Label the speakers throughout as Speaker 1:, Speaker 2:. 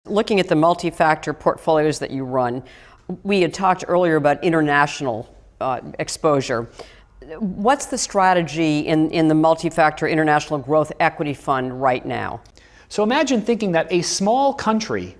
Speaker 1: Looking at the multi-factor portfolios that you run, we had talked earlier about international exposure. What's the strategy in the multi-factor international growth equity fund right now?
Speaker 2: So imagine thinking that a small country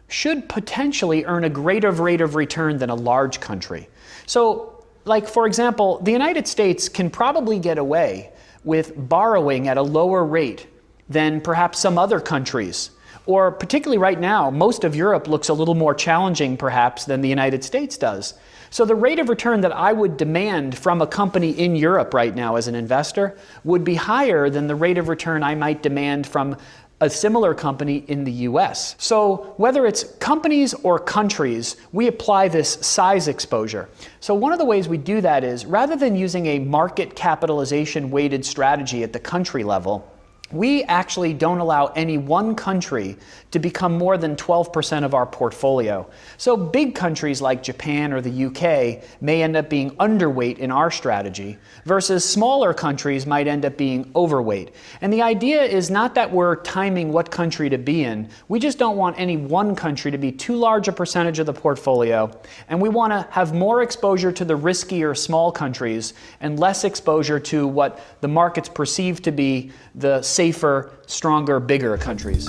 Speaker 2: should potentially earn a greater rate of return than a large country. So, like for example, the United States can probably get away with borrowing at a lower rate than perhaps some other countries. Or particularly right now, most of Europe looks a little more challenging perhaps than the United States does. So the rate of return that I would demand from a company in Europe right now as an investor would be higher than the rate of return I might demand from a similar company in the US. So whether it's companies or countries, we apply this size exposure. So one of the ways we do that is, rather than using a market capitalization weighted strategy at the country level, we actually don't allow any one country to become more than 12% of our portfolio. So big countries like Japan or the UK may end up being underweight in our strategy, versus smaller countries might end up being overweight. And the idea is not that we're timing what country to be in. We just don't want any one country to be too large a percentage of the portfolio, and we want to have more exposure to the riskier small countries and less exposure to what the markets perceive to be the safer, stronger, bigger countries.